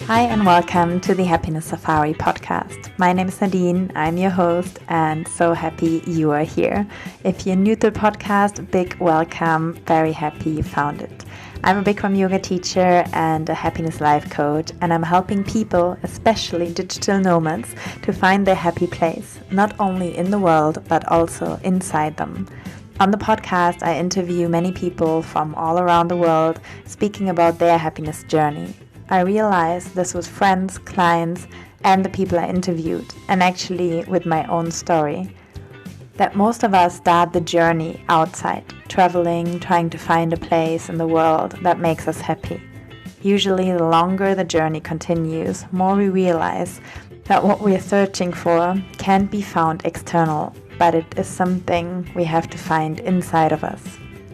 Hi and welcome to the Happiness Safari podcast. My name is Nadine, I'm your host and so happy you are here. If you're new to the podcast, big welcome, very happy you found it. I'm a Bikram yoga teacher and a happiness life coach, and I'm helping people, especially digital nomads, to find their happy place, not only in the world but also inside them. On the podcast, I interview many people from all around the world speaking about their happiness journey. I realized this was friends, clients, and the people I interviewed, and actually with my own story. That most of us start the journey outside, traveling, trying to find a place in the world that makes us happy. Usually, the longer the journey continues, more we realize that what we are searching for can't be found external, but it is something we have to find inside of us.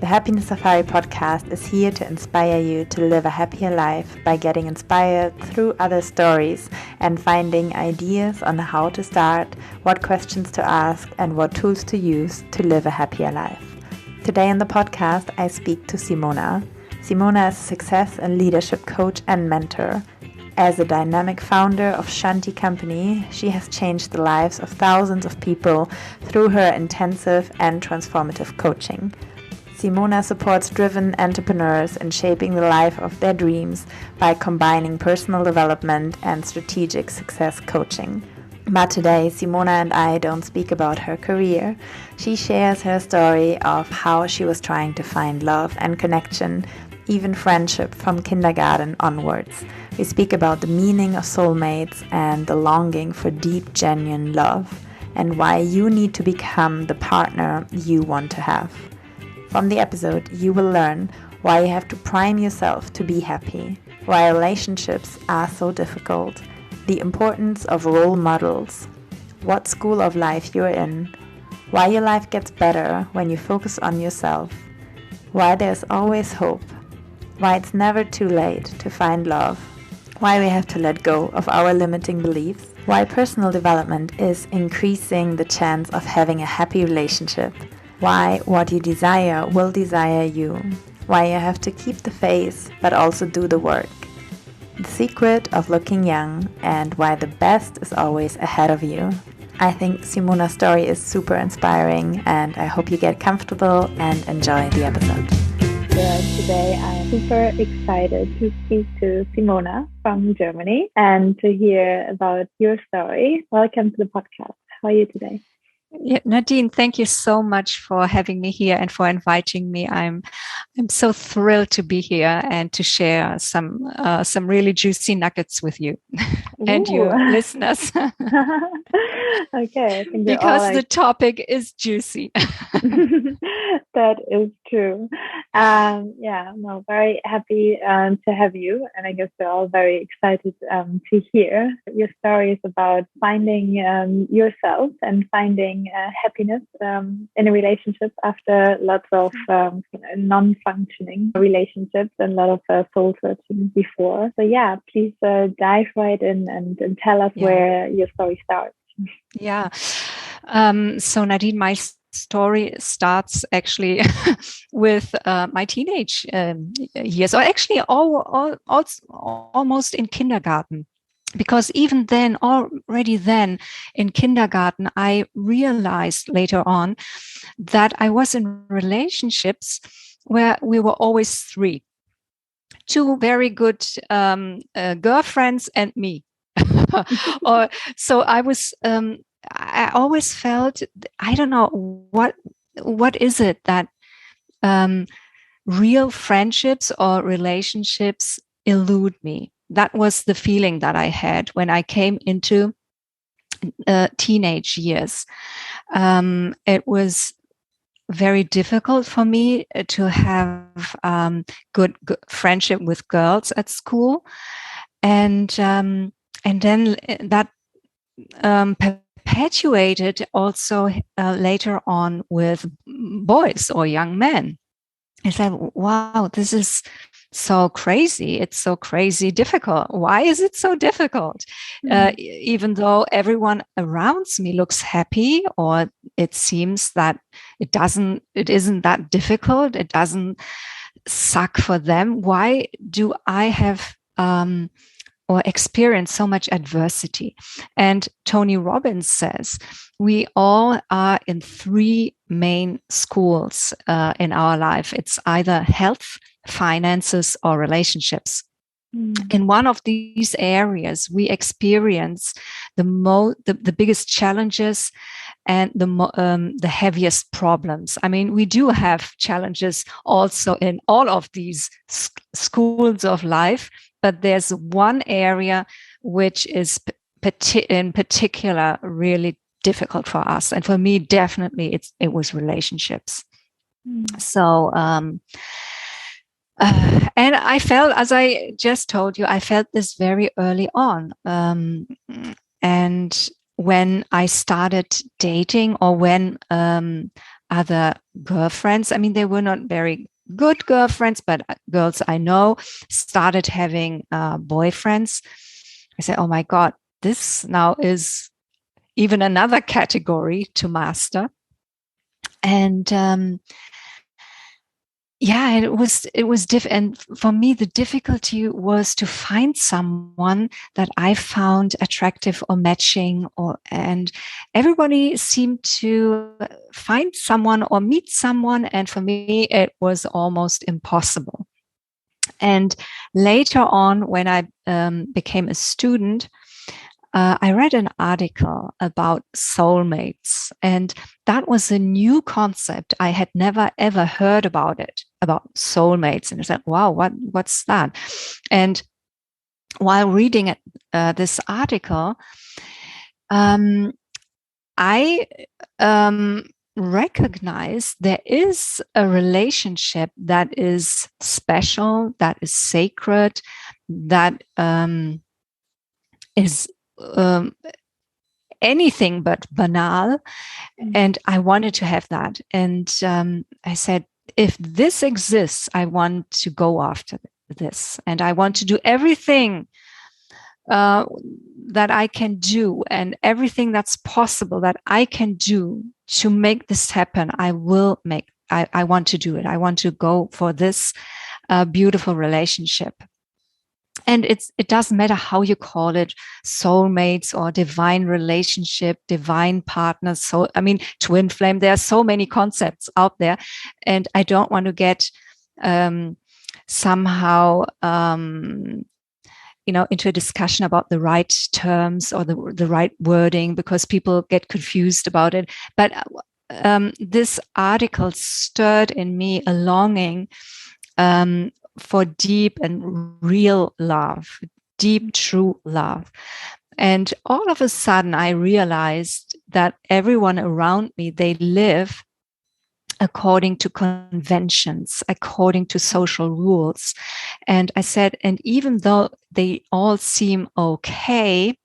The Happiness Safari podcast is here to inspire you to live a happier life by getting inspired through other stories and finding ideas on how to start, what questions to ask, and what tools to use to live a happier life. Today in the podcast, I speak to Simona. Simona is a success and leadership coach and mentor. As a dynamic founder of Shanti Company, she has changed the lives of thousands of people through her intensive and transformative coaching. Simona supports driven entrepreneurs in shaping the life of their dreams by combining personal development and strategic success coaching. But today, Simona and I don't speak about her career. She shares her story of how she was trying to find love and connection, even friendship from kindergarten onwards. We speak about the meaning of soulmates and the longing for deep, genuine love, and why you need to become the partner you want to have. From the episode, you will learn why you have to prime yourself to be happy, why relationships are so difficult, the importance of role models, what school of life you're in, why your life gets better when you focus on yourself, why there's always hope, why it's never too late to find love, why we have to let go of our limiting beliefs, why personal development is increasing the chance of having a happy relationship, why what you desire will desire you, why you have to keep the faith but also do the work, the secret of looking young, and why the best is always ahead of you. I think Simona's story is super inspiring, and I hope you get comfortable and enjoy the episode. Today I am super excited to speak to Simona from Germany and to hear about your story. Welcome to the podcast. How are you today? Yeah, Nadine, thank you so much for having me here and for inviting me. I'm so thrilled to be here and to share some really juicy nuggets with you and your listeners. Okay, because the topic is juicy. That is true. Very happy to have you, and I guess we're all very excited to hear your stories about finding yourself and finding happiness in a relationship after lots of non-functioning relationships and a lot of soul searching before. So yeah, please dive right in and tell us where your story starts. Yeah. So Nadine, my story starts actually with my teenage years, or actually almost in kindergarten. Because even then, already then in kindergarten, I realized later on that I was in relationships where we were always three. Two very good girlfriends and me. So I was, I always felt, I don't know, what is it that real friendships or relationships elude me? That was the feeling that I had when I came into teenage years. It was very difficult for me to have good friendship with girls at school, and then that perpetuated also later on with boys or young men. I said, wow, this is so crazy. It's so crazy difficult. Why is it so difficult? Even though everyone around me looks happy, or it seems that it isn't that difficult. It doesn't suck for them. Why do I have or experience so much adversity. And Tony Robbins says we all are in three main schools in our life. It's either health, finances, or relationships. In one of these areas, we experience the biggest challenges and the heaviest problems. I mean, we do have challenges also in all of these schools of life, but there's one area which is in particular really difficult for us, and for me, definitely, it was relationships. So. And I felt, as I just told you, I felt this very early on. And when I started dating, or when other girlfriends, I mean, they were not very good girlfriends, but girls I know started having boyfriends, I said, oh my God, this now is even another category to master. And yeah, it was and for me, the difficulty was to find someone that I found attractive or matching, and everybody seemed to find someone or meet someone, and for me, it was almost impossible. And later on, when I became a student, I read an article about soulmates, and that was a new concept. I had never ever heard about it, about soulmates, and I said, "Wow, what's that?" And while reading this article, I recognized there is a relationship that is special, that is sacred, that is anything but banal. And I wanted to have that. And I said, if this exists, I want to go after this. And I want to do everything that I can do, and everything that's possible that I can do to make this happen. I want to do it. I want to go for this beautiful relationship. And it doesn't matter how you call it, soulmates or divine relationship, divine partners. So, I mean, twin flame, there are so many concepts out there. And I don't want to get somehow, into a discussion about the right terms or the right wording, because people get confused about it. But this article stirred in me a longing for deep and real love, deep, true love. And all of a sudden, I realized that everyone around me, they live according to conventions, according to social rules. And I said, and even though they all seem okay,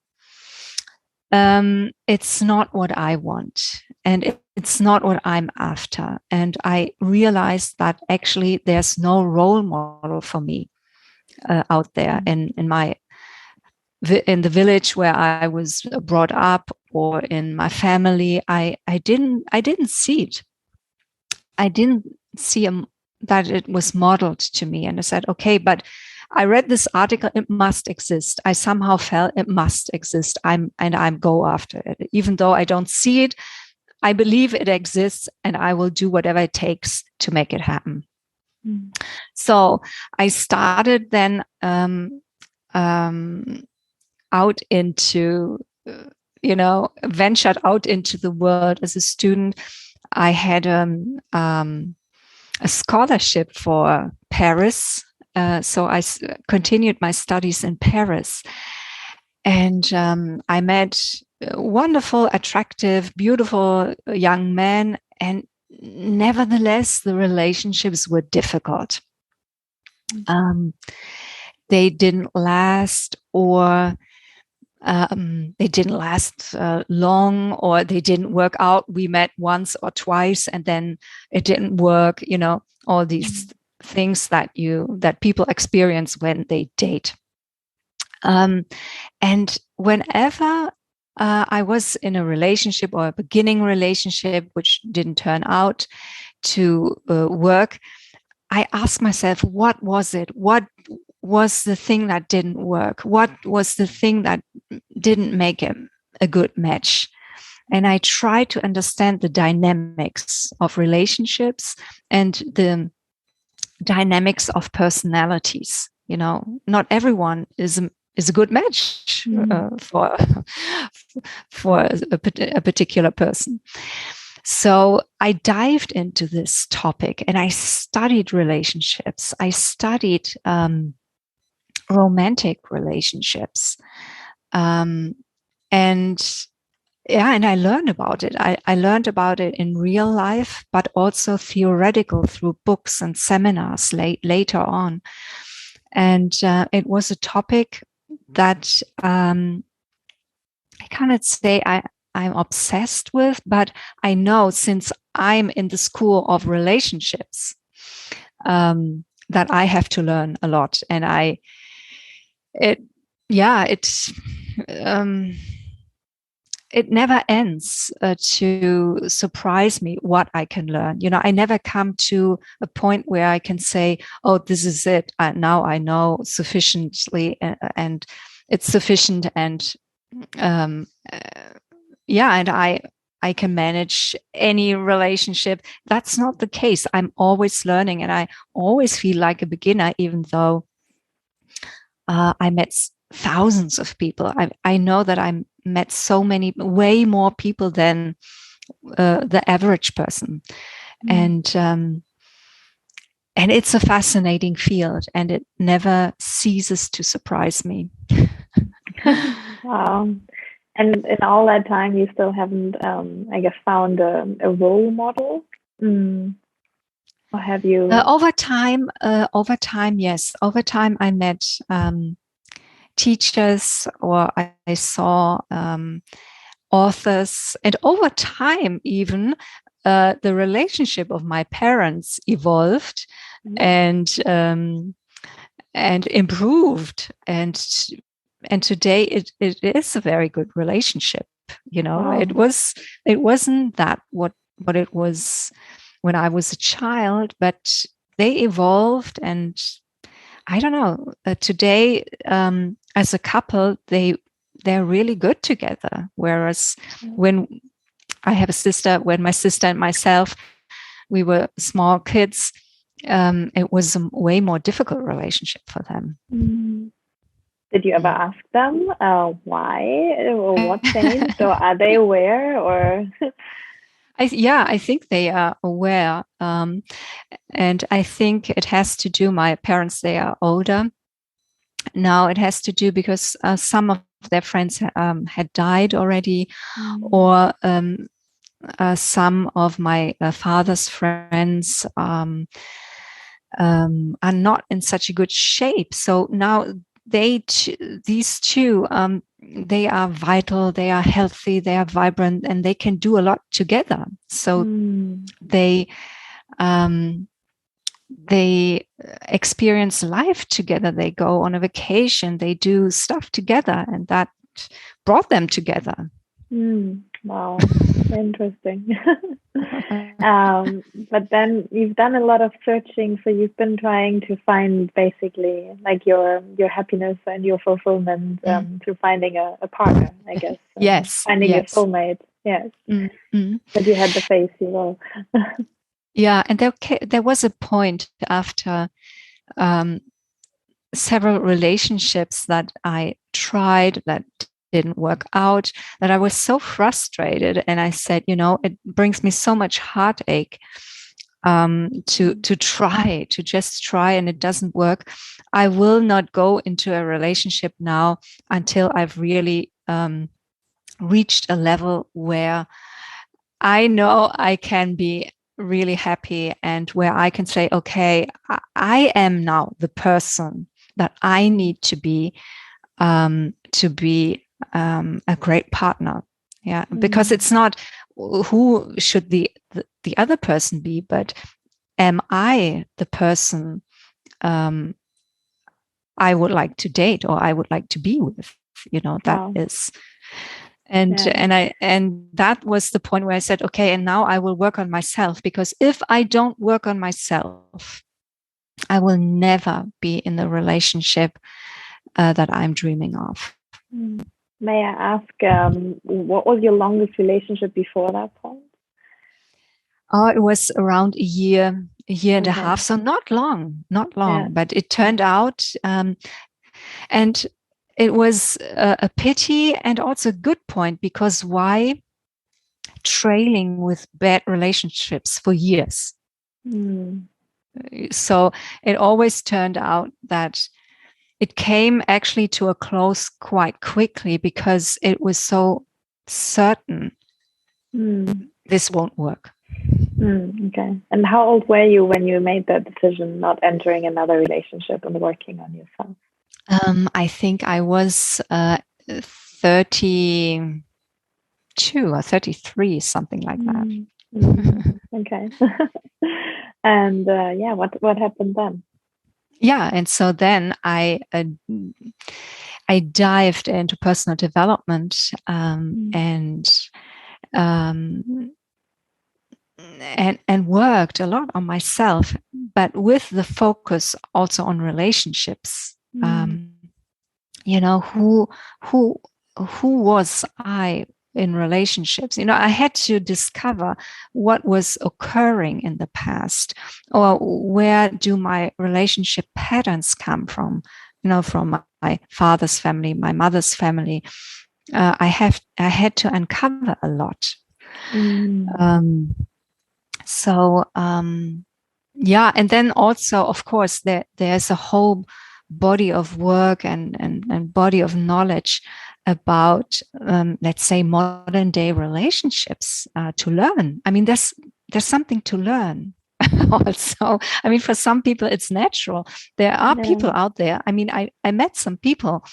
it's not what I want. And it's not what I'm after. And I realized that actually there's no role model for me out there in the village where I was brought up, or in my family. I didn't see it. I didn't see that it was modeled to me. And I said, okay, but I read this article, it must exist. I somehow felt it must exist. I'm go after it. Even though I don't see it, I believe it exists, and I will do whatever it takes to make it happen. So I started then out into, ventured out into the world as a student. I had a scholarship for Paris. So I continued my studies in Paris. And I met wonderful, attractive, beautiful young men. And nevertheless, the relationships were difficult. They didn't last, or they didn't last long, or they didn't work out. We met once or twice, and then it didn't work. All these things that people experience when they date. And whenever I was in a relationship, or a beginning relationship, which didn't turn out to work, I asked myself, what was it? What was the thing that didn't work? What was the thing that didn't make a good match? And I try to understand the dynamics of relationships and the dynamics of personalities. Not everyone is a good match for a particular person. So I dived into this topic and I studied relationships. I studied romantic relationships. And I learned about it. I learned about it in real life, but also theoretical through books and seminars later on. And it was a topic that I cannot say I'm obsessed with, but I know since I'm in the school of relationships, that I have to learn a lot. And it never ends to surprise me what I can learn. I never come to a point where I can say, oh, this is it. Now I know sufficiently and it's sufficient. And and I can manage any relationship. That's not the case. I'm always learning and I always feel like a beginner, even though I met thousands of people. I know that I met way more people than the average person. And it's a fascinating field and it never ceases to surprise me. Wow. And in all that time, you still haven't, I guess, found a role model? Or have you? Over time, yes. Over time, I met teachers, or I saw authors, and over time, even the relationship of my parents evolved and improved, and today it is a very good relationship. Wow. It wasn't that what it was when I was a child, but they evolved, and I don't know. Today, as a couple, they're really good together. Whereas when I have a sister, when my sister and myself, we were small kids, it was a way more difficult relationship for them. Did you ever ask them why or what changed, or are they aware? Or I think they are aware, and I think it has to do. My parents, they are older now. It has to do because some of their friends had died already, or some of my father's friends are not in such a good shape. So now these two, they are vital, they are healthy, they are vibrant, and they can do a lot together. So they experience life together. They go on a vacation, they do stuff together, and that brought them together. Wow, interesting. But then you've done a lot of searching, so you've been trying to find basically like your happiness and your fulfillment through finding a partner, I guess. Yes. Finding your soulmate. Yes. But you had the face, Yeah, and there was a point after several relationships that I tried that didn't work out, that I was so frustrated, and I said, it brings me so much heartache to just try, and it doesn't work. I will not go into a relationship now until I've really reached a level where I know I can be really happy, and where I can say, okay, I am now the person that I need to be a great partner. Yeah, because it's not who should the other person be, but am I the person I would like to date or I would like to be with? That is. And that was the point where I said, okay, and now I will work on myself, because if I don't work on myself, I will never be in the relationship that I'm dreaming of. May I ask, what was your longest relationship before that point? Oh, it was around a year and a half. So not long, but it turned out, and it was a pity and also a good point, because why trailing with bad relationships for years? So it always turned out that it came actually to a close quite quickly, because it was so certain this won't work. Okay. And how old were you when you made that decision, not entering another relationship and working on yourself? I think I was 32 or 33, something like that. Okay. And what happened then? Yeah, and so then I dived into personal development, and worked a lot on myself, but with the focus also on relationships. Who was I in relationships? I had to discover what was occurring in the past, or where do my relationship patterns come from? From my father's family, my mother's family. I had to uncover a lot. And then also, of course, there's a whole body of work and body of knowledge about, let's say, modern day relationships to learn. I mean, there's something to learn also. I mean, for some people, it's natural. There are people out there. I mean, I met some people,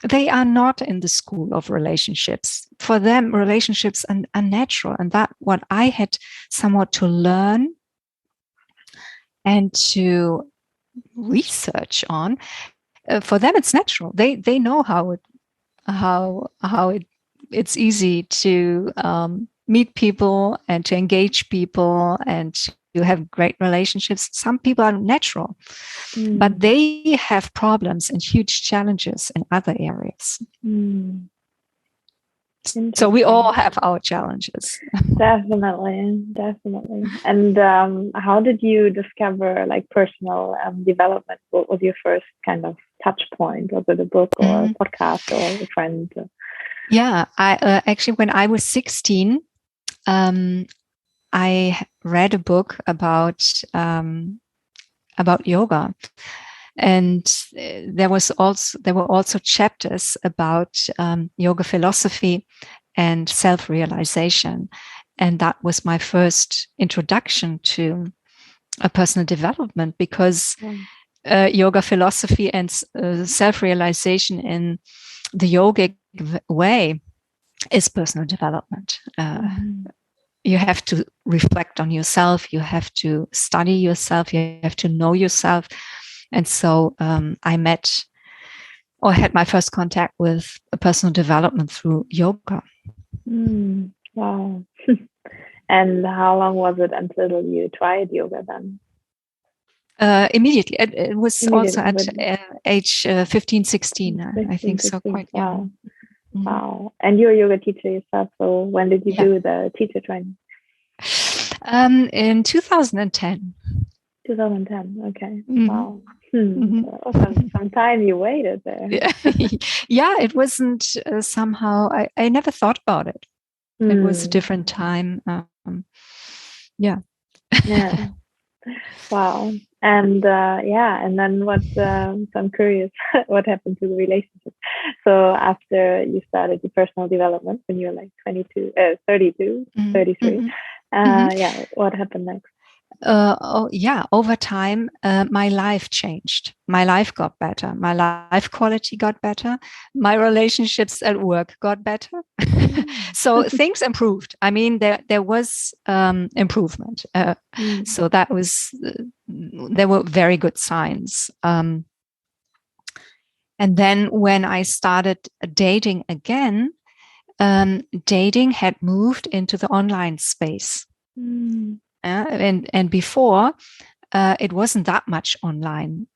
they are not in the school of relationships. For them, relationships are natural. And that what I had somewhat to learn and to research on, for them, it's natural. They know it's easy to meet people and to engage people and to have great relationships. Some people are natural, but they have problems and huge challenges in other areas. So we all have our challenges. Definitely. And how did you discover personal development? What was your first kind of touch point? Was it a book or a podcast or a friend? Yeah, I actually, when I was 16, I read a book about yoga, and there were also chapters about yoga philosophy and self-realization, and that was my first introduction to a personal development, because yoga philosophy and self-realization in the yogic way is personal development. You have to reflect on yourself. You have to study yourself. You have to know yourself. And so I met or had my first contact with personal development through yoga. Wow. And how long was it until you tried yoga then? Immediately. It was also at age 15, 16, I think. 16. So quite young. Wow. And you're a yoga teacher yourself. So when did you do the teacher training? In 2010. 2010. Okay. Wow. Some time you waited there. Yeah, it wasn't somehow, I never thought about it. It was a different time. Yeah. Wow. And and then what, so I'm curious, what happened to the relationship? So after you started your personal development when you were like 32, 33, what happened next? Over time, my life changed. My life got better. My life quality got better. My relationships at work got better. So things improved. I mean, there was improvement. So that was, there were very good signs. And then when I started dating again, dating had moved into the online space. And before, it wasn't that much online.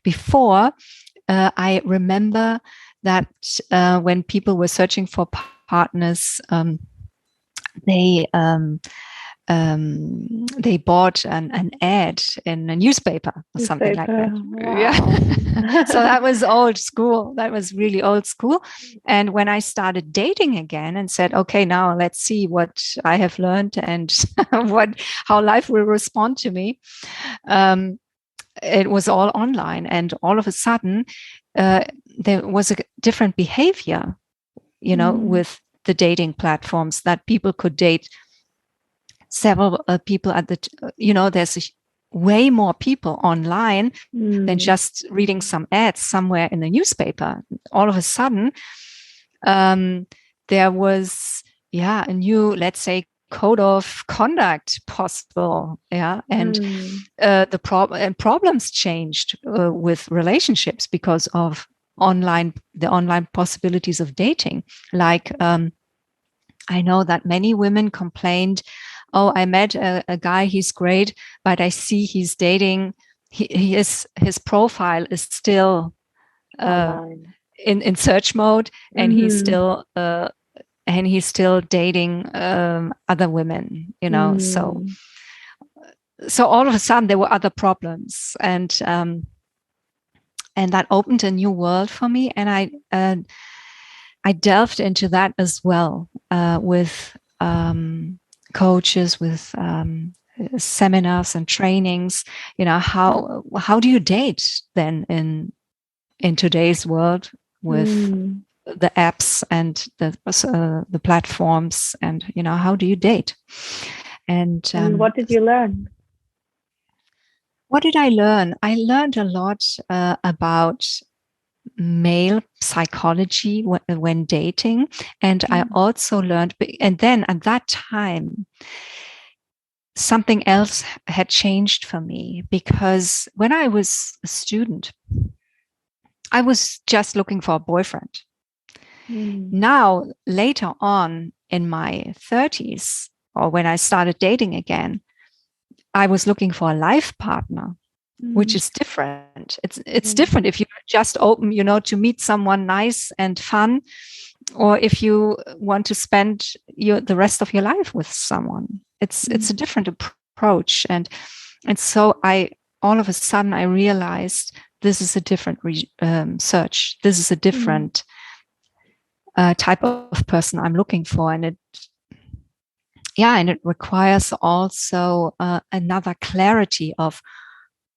Before, I remember that when people were searching for partners, they bought an ad in a newspaper or something like that. Wow. Yeah. So that was old school. That was really old school. And when I started dating again and said, okay, now let's see what I have learned and how life will respond to me. It was all online, and all of a sudden there was a different behavior, with the dating platforms, that people could date several people at there's way more people online than just reading some ads somewhere in the newspaper. All of a sudden, there was a new, let's say, code of conduct possible, and the problems changed with relationships because of the online possibilities of dating. Like I know that many women complained, oh, I met a guy, he's great, but I see he's dating, his profile is still in search mode, and he's still dating other women, so all of a sudden there were other problems, and that opened a new world for me, and I delved into that as well, with coaches, with seminars and trainings. How do you date then in today's world with the apps and the platforms, and how do you date? And what did you learn? What did I learn? I learned a lot about male psychology when dating, and I also learned, and then at that time something else had changed for me, because when I was a student I was just looking for a boyfriend. Now, later on in my 30s, or when I started dating again, I was looking for a life partner, which is different. It's different if you're just open, to meet someone nice and fun, or if you want to spend the rest of your life with someone. It's a different approach, and so all of a sudden I realized this is a different search. This is a different type of person I'm looking for, and it requires also another clarity of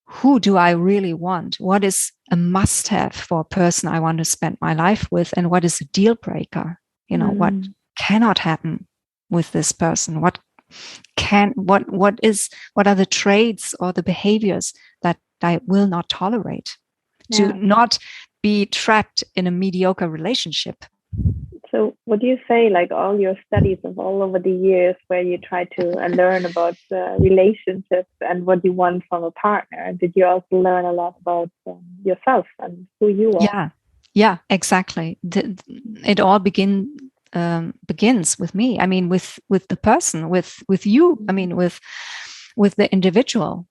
who do I really want? What is a must-have for a person I want to spend my life with, and what is a deal breaker? What cannot happen with this person? What are the traits or the behaviors that I will not tolerate to not be trapped in a mediocre relationship? So what do you say, like all your studies of all over the years where you try to learn about relationships and what you want from a partner, did you also learn a lot about yourself and who you are? Yeah, exactly. It all begins with me. I mean, with the person, with you. I mean, with the individual.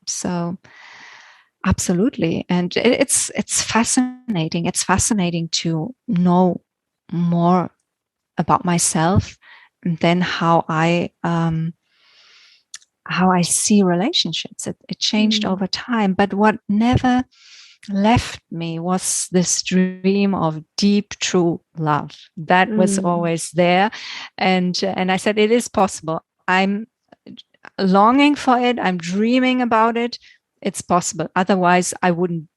So absolutely, and it's fascinating. It's fascinating to know more about myself, and then how I see relationships. It changed over time, but what never left me was this dream of deep, true love. That was always there, and I said it is possible. I'm longing for it. I'm dreaming about it. It's possible. Otherwise, I wouldn't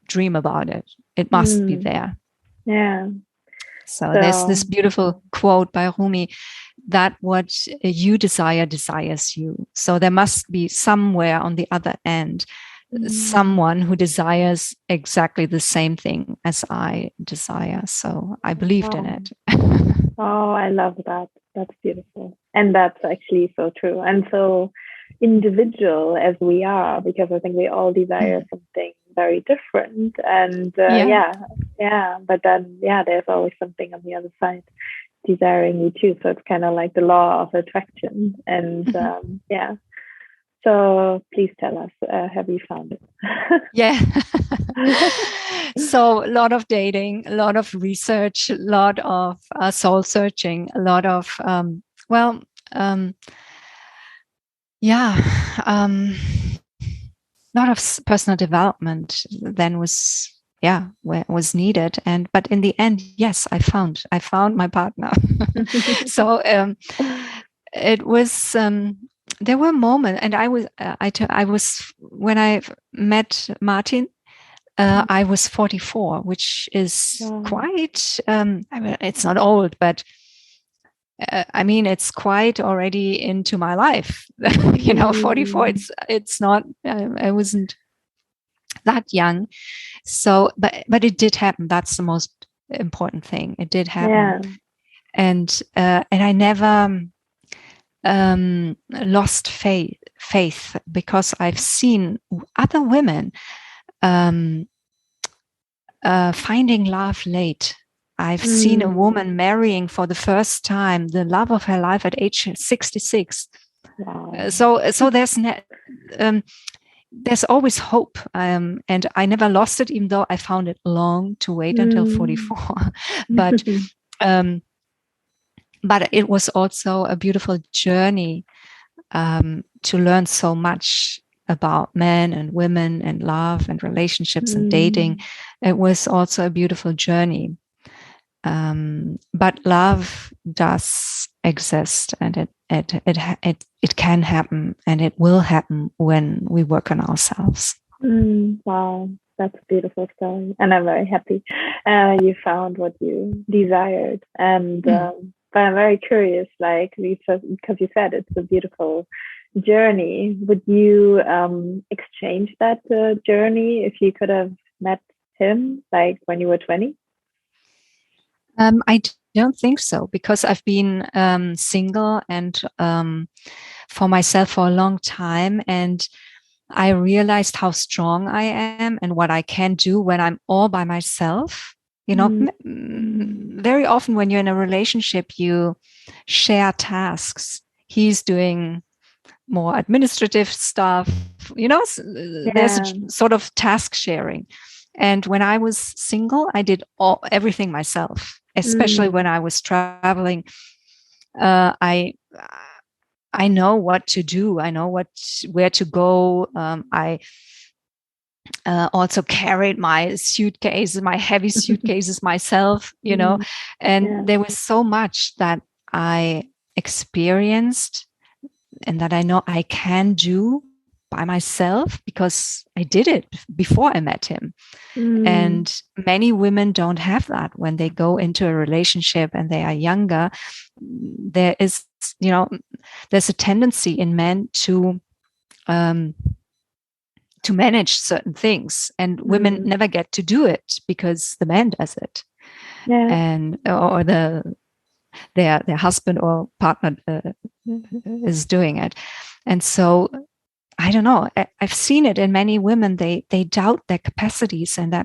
dream about it. It must be there. Yeah. So there's this beautiful quote by Rumi, that what you desire desires you. So there must be somewhere on the other end someone who desires exactly the same thing as I desire. So I believed in it. Oh, I love that. That's beautiful. And that's actually so true. And so individual as we are, because I think we all desire something very different. And but then, there's always something on the other side desiring you too. So it's kind of like the law of attraction. And So please tell us, have you found it? Yeah. So a lot of dating, a lot of research, a lot of soul searching, a lot of, yeah, a lot of personal development then was needed. But in the end, yes, I found my partner. So it was, there were moments, and I was when I met Martin, I was 44, which is quite, I mean, it's not old, but I mean, it's quite already into my life. 44, it's not, I wasn't that young. So, but it did happen. That's the most important thing. It did happen. And I never lost faith, because I've seen other women finding love late. I've seen a woman marrying for the first time the love of her life at age 66. Wow. So there's always hope, and I never lost it, even though I found it long to wait until 44. But it was also a beautiful journey to learn so much about men and women and love and relationships and dating. It was also a beautiful journey. But love does exist, and it can happen, and it will happen when we work on ourselves. Wow, that's a beautiful story, and I'm very happy you found what you desired. And but I'm very curious, like, because you said it's a beautiful journey. Would you exchange that journey if you could have met him, like, when you were 20? I don't think so, because I've been single and for myself for a long time, and I realized how strong I am and what I can do when I'm all by myself. Very often when you're in a relationship, you share tasks. He's doing more administrative stuff, there's a sort of task sharing. And when I was single, I did everything myself, especially when I was traveling. I know what to do. I know where to go. I also carried my suitcases, my heavy suitcases myself, and there was so much that I experienced and that I know I can do by myself, because I did it before I met him. And many women don't have that when they go into a relationship and they are younger. There is, there's a tendency in men to manage certain things, and women never get to do it because the man does it, and or their husband or partner is doing it. And so I don't know, I've seen it in many women. They doubt their capacities, and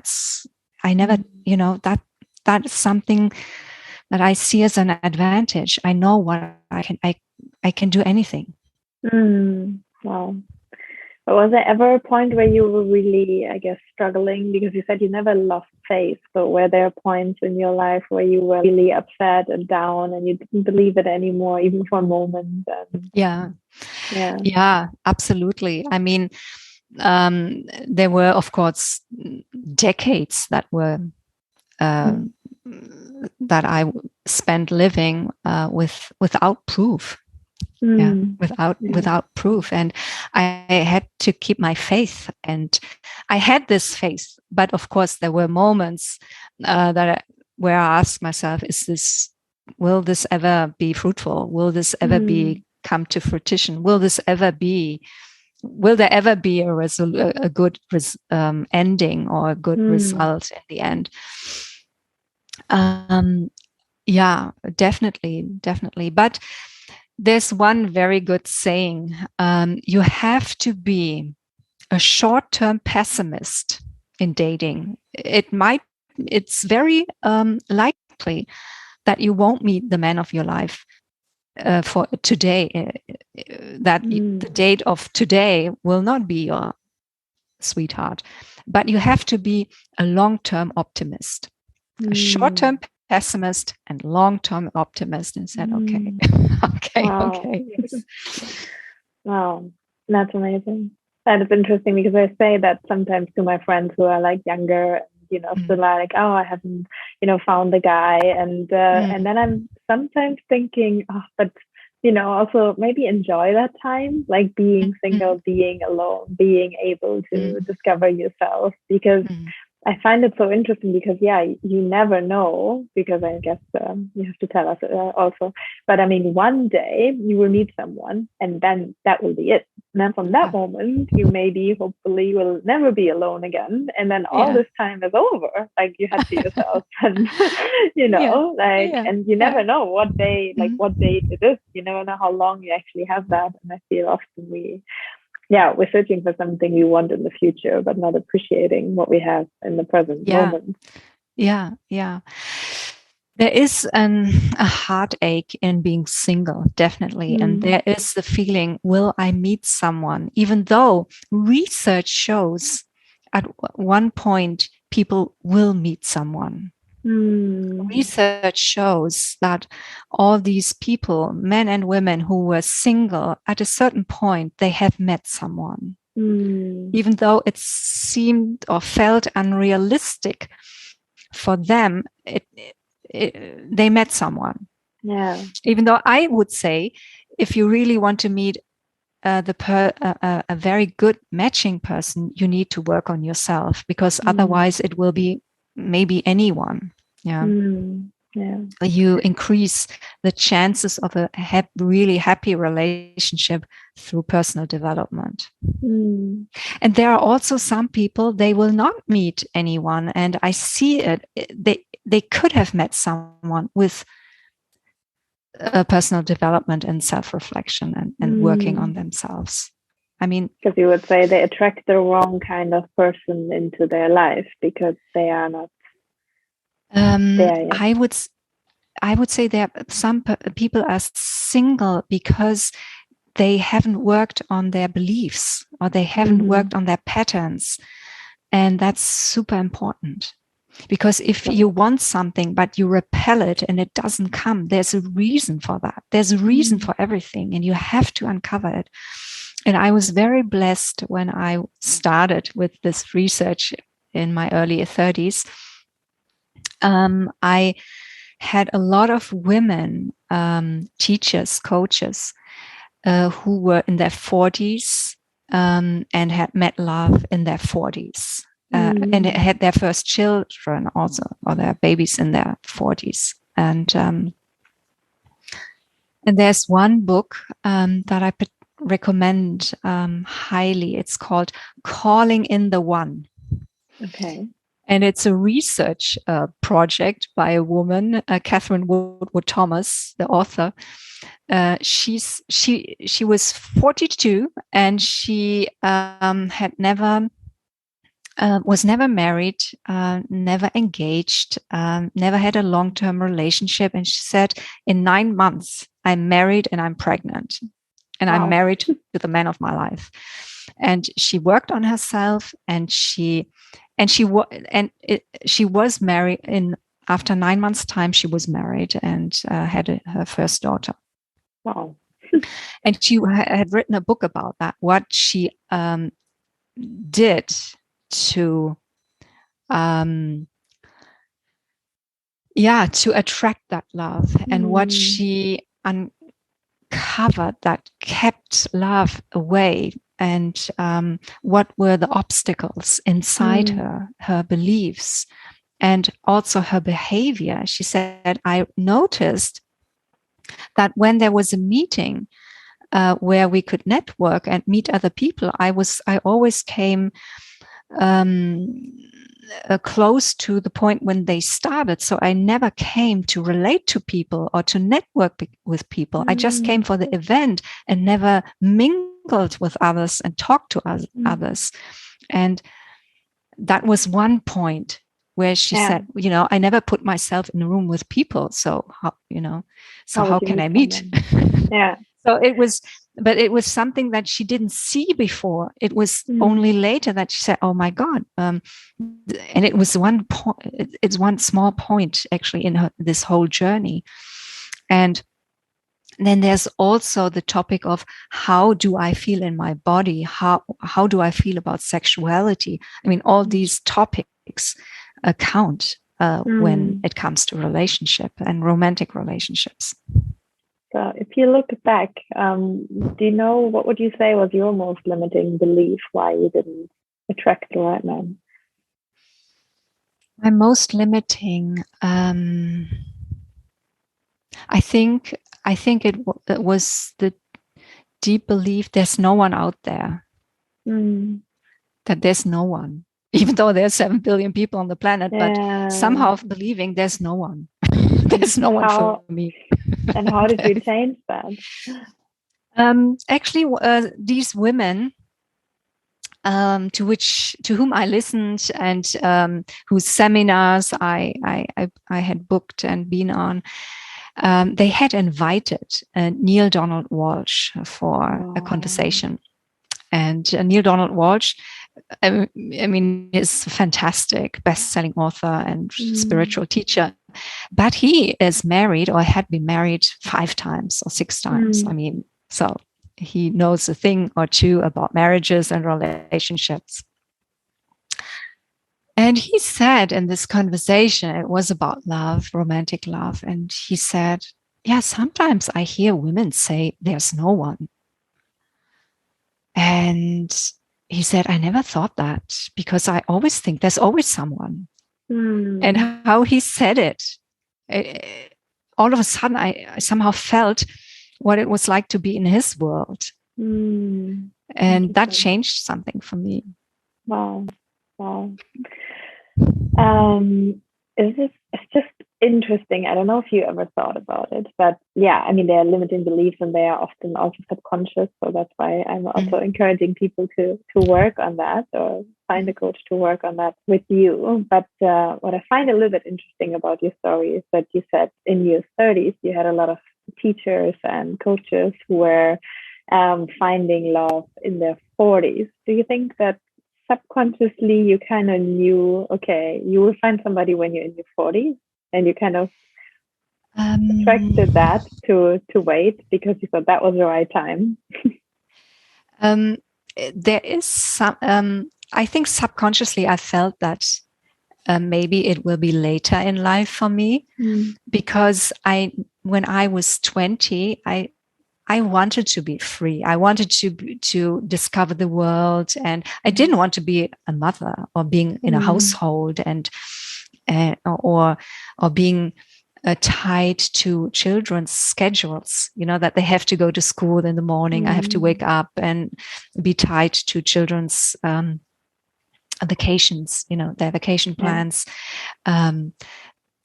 I never, that is something that I see as an advantage. I know what I can do anything. Wow. But was there ever a point where you were really, I guess, struggling? Because you said you never lost faith, but were there points in your life where you were really upset and down and you didn't believe it anymore, even for a moment? Yeah, absolutely. I mean, there were, of course, decades that were that I spent living without proof. Without proof, and I had to keep my faith, and I had this faith. But of course, there were moments where I asked myself, will this ever be fruitful? Will this ever come to fruition? Will there ever be a good ending or a good result in the end? Yeah, definitely. But there's one very good saying. You have to be a short-term pessimist in dating. It's very likely that you won't meet the man of your life for today, that the date of today will not be your sweetheart, but you have to be a long-term optimist, a short-term pessimist and long-term optimist, and said, okay, okay. Yes. Wow, that's amazing. That is interesting, because I say that sometimes to my friends who are like younger, still like, oh, I haven't, found the guy, and then I'm sometimes thinking, oh, but also maybe enjoy that time, like being single, being alone, being able to discover yourself, because I find it so interesting, because you never know, because I guess you have to tell us also, but I mean, one day you will meet someone, and then that will be it. And then from that moment, you maybe, hopefully, will never be alone again, and then all this time is over. Like, you had to yourself, and and you never know what day, like what date it is. You never know how long you actually have that. And I feel often we're searching for something we want in the future, but not appreciating what we have in the present moment. Yeah. There is a heartache in being single, definitely. And there is the feeling, will I meet someone? Even though research shows at one point people will meet someone. Research shows that all these people, men and women who were single, at a certain point, they have met someone. Even though it seemed or felt unrealistic for them, they met someone. Yeah. Even though I would say, if you really want to meet a very good matching person, you need to work on yourself, because otherwise it will be maybe anyone. You increase the chances of a really happy relationship through personal development. And there are also some people, they will not meet anyone, and I see it. They could have met someone with personal development and self-reflection and working on themselves. I mean, because you would say they attract the wrong kind of person into their life because they are not there yet. I would say that some people are single because they haven't worked on their beliefs, or they haven't worked on their patterns. And that's super important. Because if you want something, but you repel it and it doesn't come, there's a reason for that. There's a reason for everything, and you have to uncover it. And I was very blessed when I started with this research in my early 30s. I had a lot of women, teachers, coaches, who were in their 40s and had met love in their 40s. And had their first children also, or their babies in their 40s. And there's one book that I recommend highly. It's called Calling in the One. Okay. And it's a research project by a woman, Catherine Woodward Thomas, the author. She was 42, and she had was never married, never engaged, never had a long-term relationship. And she said, in 9 months, I'm married and I'm pregnant, and I'm married to the man of my life. And she worked on herself, and she was married. After 9 months' time, she was married and had her first daughter. Wow. And she had written a book about that, what she did to attract that love, and what she uncovered that kept love away, and what were the obstacles inside her beliefs, and also her behavior. She said, I noticed that when there was a meeting where we could network and meet other people, I always came close to the point when they started. So I never came to relate to people or to network with people. I just came for the event and never mingled with others and talked to others. And that was one point where she said, I never put myself in a room with people. So how can I meet? Yeah. So it was something that she didn't see before. It was only later that she said, "Oh my God!" And it was one point. It's one small point actually in this whole journey. And then there's also the topic of how do I feel in my body? How do I feel about sexuality? I mean, all these topics count when it comes to relationship and romantic relationships. So if you look back, do you know, what would you say was your most limiting belief why you didn't attract the right man? My most limiting, I think it was the deep belief there's no one out there. That there's no one, even though there's 7 billion people on the planet, but somehow believing there's no one. There's no one for me. And how did you change that? Actually, these women to whom I listened and whose seminars I had booked and been on, they had invited Neil Donald Walsh for a conversation. And Neil Donald Walsh, I mean, is a fantastic best-selling author and spiritual teacher. But he is married, or had been married 5 times or 6 times. I mean, so he knows a thing or two about marriages and relationships. And he said in this conversation, it was about love, romantic love. And he said, yeah, sometimes I hear women say there's no one. And he said, I never thought that, because I always think there's always someone. And how he said it, all of a sudden I somehow felt what it was like to be in his world. And that changed something for me. Wow. It's just interesting. I don't know if you ever thought about it, but yeah, I mean, they are limiting beliefs and they are often also subconscious. So that's why I'm also encouraging people to work on that, or find a coach to work on that with you. But what I find a little bit interesting about your story is that you said in your 30s, you had a lot of teachers and coaches who were finding love in their 40s. Do you think that subconsciously you kind of knew, okay, you will find somebody when you're in your 40s, and you kind of attracted that to wait because you thought that was the right time? There is some, I think subconsciously I felt that maybe it will be later in life for me, because when I was 20, I wanted to be free. I wanted to discover the world, and I didn't want to be a mother or being in a household or being tied to children's schedules. You know, that they have to go to school in the morning. I have to wake up and be tied to children's vacations. You know, their vacation plans.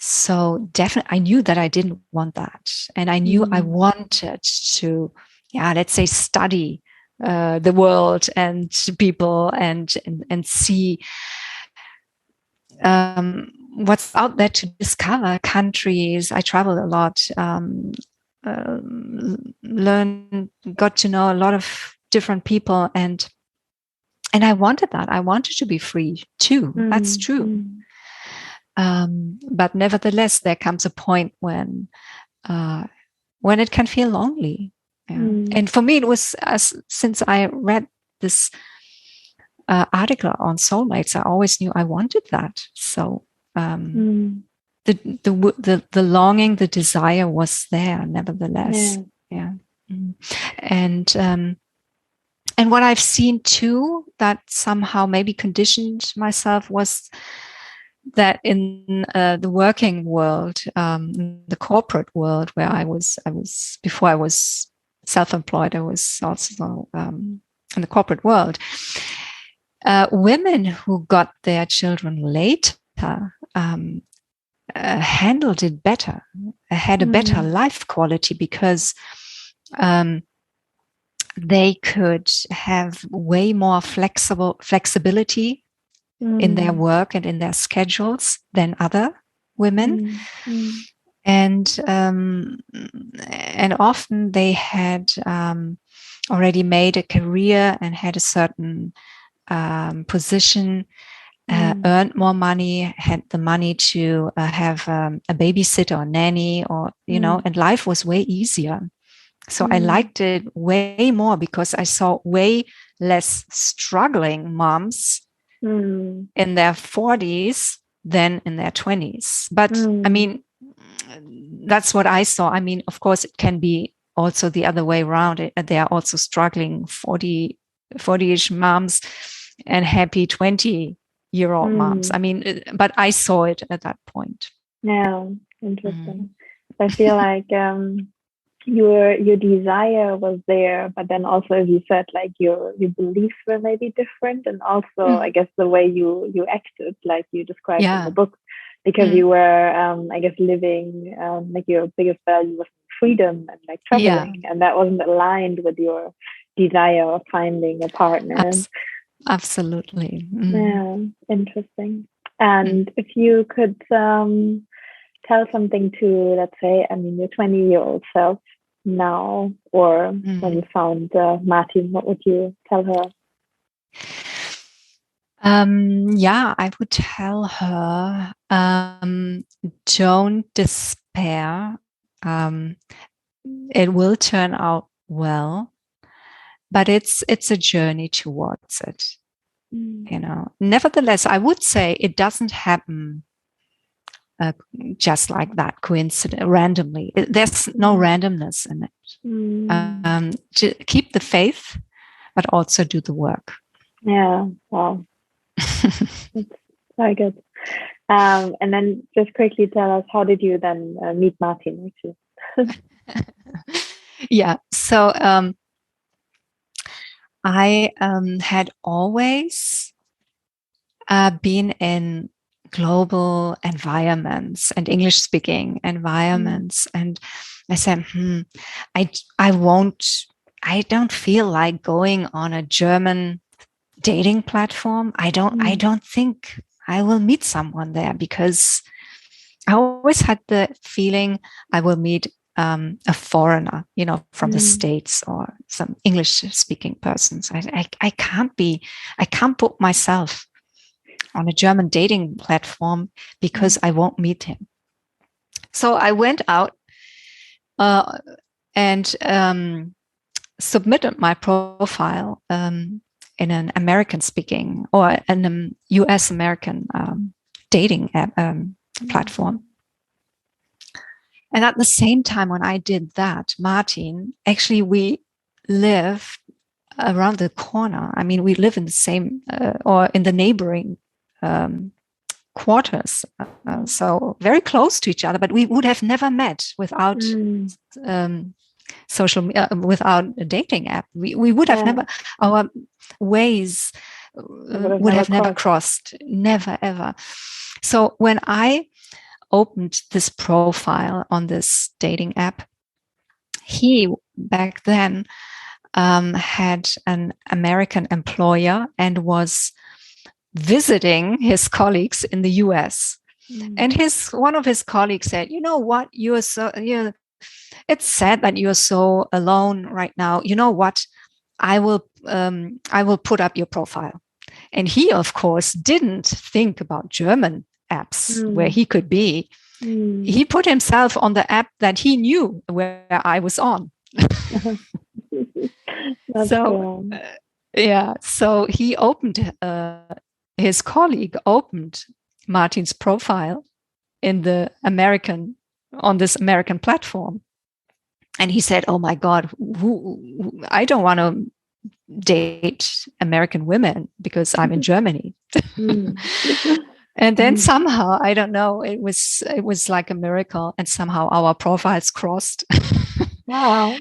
So definitely, I knew that I didn't want that. And I knew I wanted to, let's say, study the world and people and see what's out there, to discover countries. I traveled a lot, got to know a lot of different people. And I wanted that. I wanted to be free too. That's true. But nevertheless, there comes a point when it can feel lonely. And for me, it was since I read this article on soulmates, I always knew I wanted that. So the longing, the desire was there, nevertheless. And what I've seen too, that somehow maybe conditioned myself, was that in the working world, the corporate world, where I was before I was self-employed, I was also in the corporate world. Women who got their children later handled it better, had a better life quality, because they could have way more flexibility in their work and in their schedules than other women. And often they had already made a career and had a certain position, earned more money, had the money to have a babysitter or nanny, or and life was way easier. So I liked it way more because I saw way less struggling moms in their 40s than in their 20s. But I mean, that's what I saw. I mean, of course, it can be also the other way around. They are also struggling 40-ish moms and happy 20-year-old moms. I mean, but I saw it at that point. Yeah, interesting. I feel like your desire was there, but then also, as you said, like your beliefs were maybe different, and also I guess the way you acted, like you described in the book, because you were I guess living like your biggest value was freedom and like traveling, and that wasn't aligned with your desire of finding a partner. Absolutely. Yeah, interesting. And if you could tell something to, let's say, I mean, your 20-year-old self now, or when you found Martin, what would you tell her? I would tell her, don't despair. It will turn out well, but it's a journey towards it. Nevertheless, I would say it doesn't happen just like that, randomly. There's no randomness in it. To keep the faith, but also do the work. Yeah, wow. It's very good. And then just quickly tell us, how did you then meet Martin, actually? So I had always been in global environments and English-speaking environments, and I said, I don't feel like going on a German dating platform. I don't think I will meet someone there, because I always had the feeling I will meet a foreigner, from the States, or some English-speaking persons. I can't put myself on a German dating platform because I won't meet him. So I went out and submitted my profile in an American-speaking or an US-American dating app, platform. And at the same time, when I did that, Martin, actually, we live around the corner. I mean, we live in the same or in the neighboring quarters, so very close to each other. But we would have never met without without a dating app. We would have never, our ways would have never crossed, never ever. So when I opened this profile on this dating app, he back then had an American employer and was visiting his colleagues in the US. And one of his colleagues said, "You know what? It's sad that you're so alone right now. You know what? I will put up your profile." And he, of course, didn't think about German apps where he could be. He put himself on the app that he knew where I was on. So, so he opened, his colleague opened Martin's profile on this American platform. And he said, "Oh my God, I don't want to date American women because I'm in Germany." And then somehow, I don't know, it was like a miracle, and somehow our profiles crossed. Wow.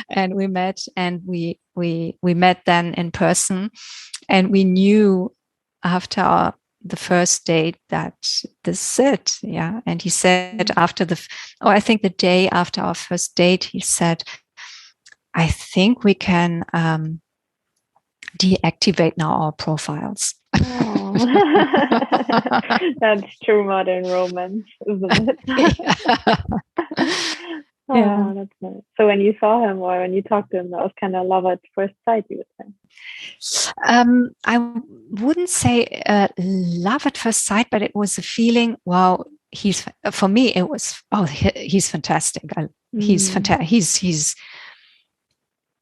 And we met, and we met then in person, and we knew after the first date that this is it. Yeah. And he said I think the day after our first date, he said, "I think we can deactivate now our profiles." Oh. That's true modern romance, isn't it? Yeah. That's nice. So when you saw him or when you talked to him, that was kind of love at first sight, you would say? I wouldn't say love at first sight, but it was a feeling, wow, he's, for me, it was, oh, he's fantastic. He's fantastic.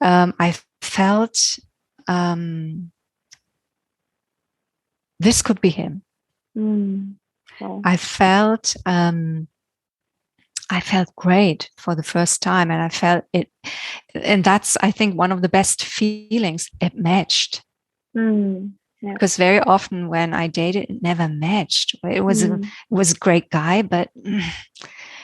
I felt this could be him. Wow. I felt great for the first time, and I felt it, and that's, I think, one of the best feelings. It matched. Because very often when I dated, it never matched. It was a great guy, but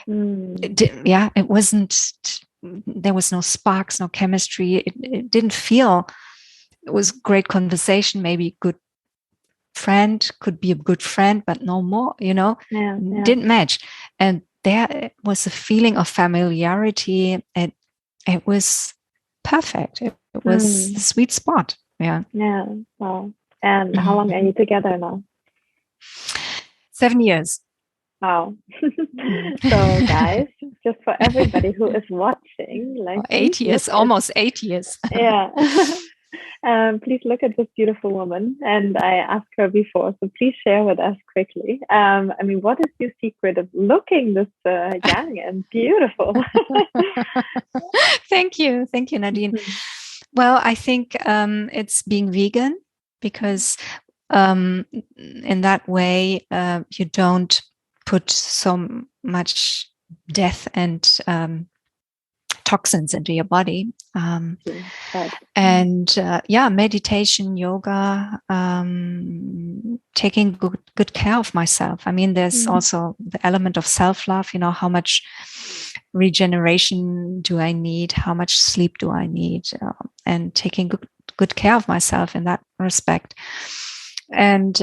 it wasn't. There was no sparks, no chemistry. It didn't feel. It was great conversation, maybe good friend, could be a good friend, but no more. Didn't match, and there was a feeling of familiarity, and it was perfect. It was the sweet spot. Yeah. Wow. And how long are you together now? 7 years. Wow. So guys, just for everybody who is watching, like 8 years, almost 8 years. Yeah. Please look at this beautiful woman. And I asked her before, so please share with us quickly. What is your secret of looking this young and beautiful? Thank you, Nadine. Well, I think it's being vegan, because in that way you don't put so much death and toxins into your body. Meditation, yoga, taking good care of myself. There's also the element of self-love, how much regeneration do I need? How much sleep do I need? And taking good care of myself in that respect. And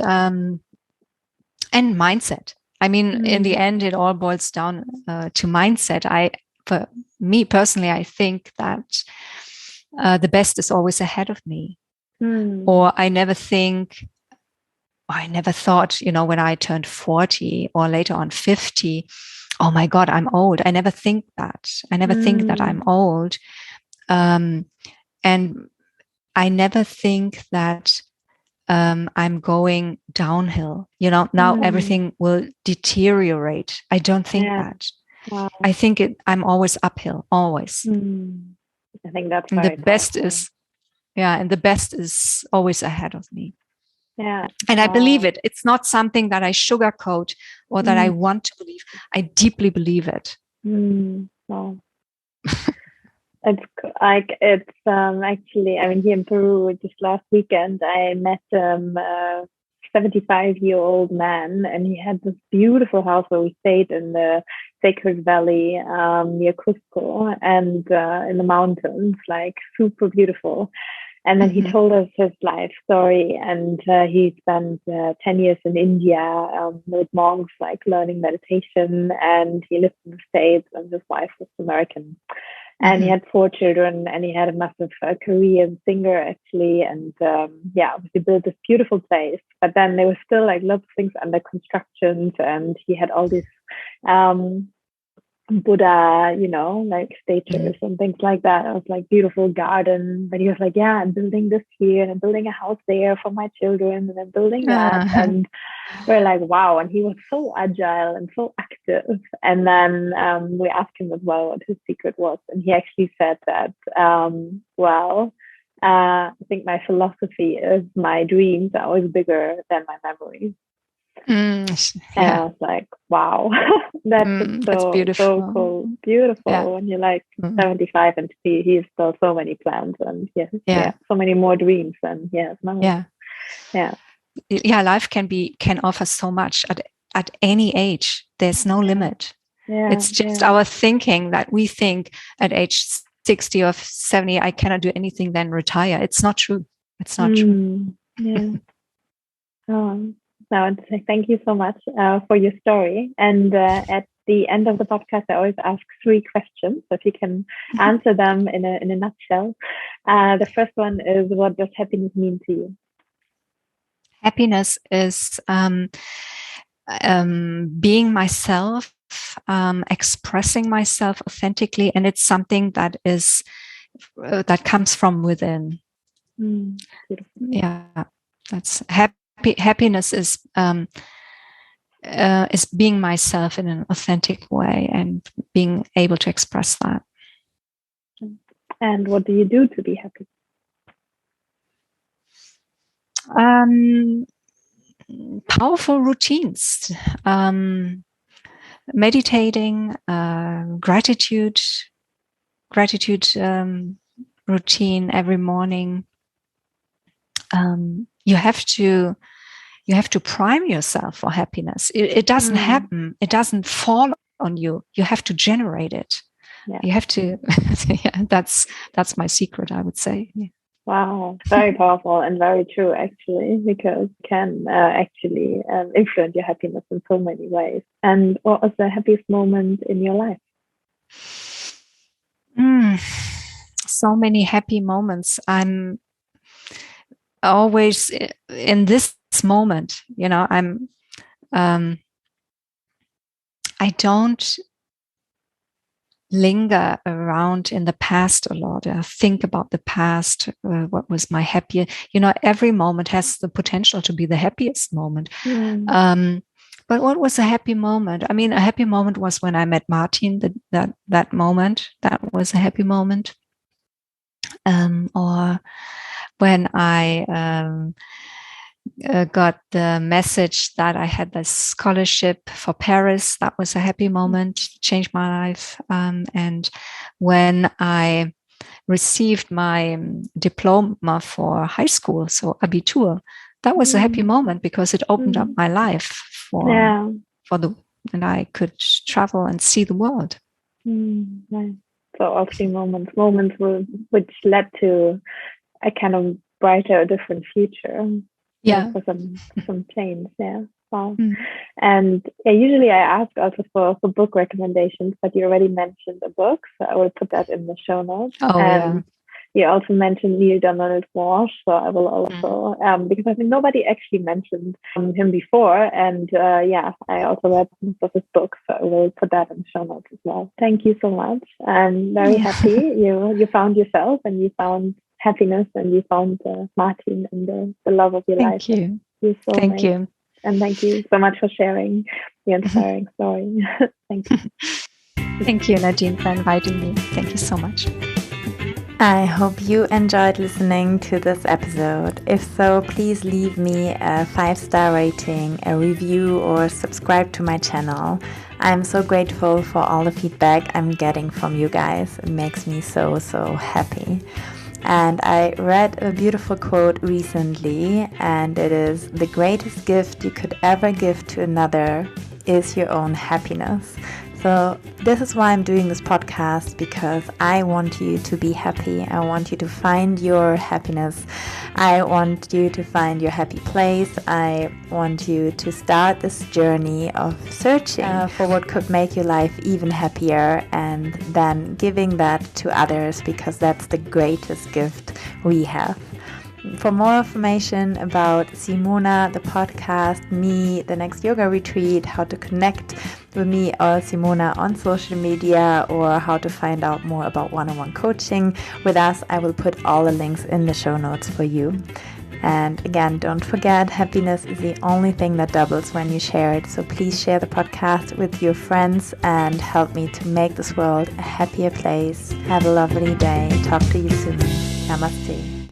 mindset. In the end, it all boils down to mindset. For me personally, I think that the best is always ahead of me. Or I never thought, when I turned 40 or later on 50, oh my God, I'm old. I never think that. I never think that I'm old. And I never think that I'm going downhill. Now everything will deteriorate. I don't think that. Wow. I think I'm always uphill, always. I think that's and very the best powerful. and the best is always ahead of me. Yeah. And I believe it. It's not something that I sugarcoat or that I want to believe. I deeply believe it. Wow. It's actually, here in Peru just last weekend, I met 75-year-old man, and he had this beautiful house where we stayed in the Sacred Valley near Cusco, and in the mountains, like super beautiful. And then he told us his life story, and he spent 10 years in India with monks, like learning meditation, and he lived in the States, and his wife was American. And he had 4 children, and he had a massive career as a singer, actually. And he built this beautiful place. But then there was still like lots of things under construction, and he had all these Buddha, like statues and things like that. It was like beautiful garden. But he was like, yeah, I'm building this here, and I'm building a house there for my children, and I'm building that. And we're like, wow. And he was so agile and so active. And then we asked him as well what his secret was. And he actually said that, I think my philosophy is my dreams are always bigger than my memories. And I was like, wow, that's beautiful. So cool. Beautiful. When you're like 75 and he's still so many plans, and so many more dreams, and life can offer so much at any age. There's no limit. It's just our thinking that we think at age 60 or 70 I cannot do anything, then retire. It's not true. It's not true. So I want to say thank you so much for your story. And at the end of the podcast, I always ask 3 questions. So if you can answer them in a nutshell. The first one is, what does happiness mean to you? Happiness is being myself, expressing myself authentically, and it's something that is that comes from within. Yeah, that's happiness is being myself in an authentic way and being able to express that. And what do you do to be happy? Powerful routines, meditating, gratitude routine every morning. You have to prime yourself for happiness. It doesn't happen. It doesn't fall on you. You have to generate it. Yeah. You have to. Yeah, that's my secret, I would say. Yeah. Wow, very powerful and very true, actually, because it can actually influence your happiness in so many ways. And what was the happiest moment in your life? So many happy moments. I'm always in this moment. I don't linger around in the past a lot. I think about the past. What was my happiest? Every moment has the potential to be the happiest moment. But what was a happy moment? I mean, a happy moment was when I met Martin. That moment, that was a happy moment. Or when I got the message that I had this scholarship for Paris. That was a happy moment, changed my life. And when I received my diploma for high school, so Abitur, that was a happy moment because it opened up my life and I could travel and see the world. Nice. So all three moments which led to a kind of brighter, different future. Yeah, for some change. Yeah. Wow. And usually I ask also for book recommendations, but you already mentioned a book, so I will put that in the show notes. And you also mentioned Neil Donald Walsh, so I will also because I think nobody actually mentioned him before, and I also read most of his books, so I will put that in the show notes as well. Thank you so much. I'm very happy you found yourself and you found happiness and you found Martin and the love of your life. Thank you. Thank you. And thank you so much for sharing the inspiring story. Thank you. Thank you, Nadine, for inviting me. Thank you so much. I hope you enjoyed listening to this episode. If so, please leave me a 5-star rating, a review, or subscribe to my channel. I'm so grateful for all the feedback I'm getting from you guys. It makes me so happy. And I read a beautiful quote recently, and it is, "The greatest gift you could ever give to another is your own happiness." So this is why I'm doing this podcast, because I want you to be happy. I want you to find your happiness. I want you to find your happy place. I want you to start this journey of searching for what could make your life even happier, and then giving that to others, because that's the greatest gift we have. For more information about Simona, the podcast, me, the next yoga retreat, how to connect with me or Simona on social media, or how to find out more about one-on-one coaching with us, I will put all the links in the show notes for you. And again, don't forget, happiness is the only thing that doubles when you share it. So please share the podcast with your friends and help me to make this world a happier place. Have a lovely day. Talk to you soon. Namaste.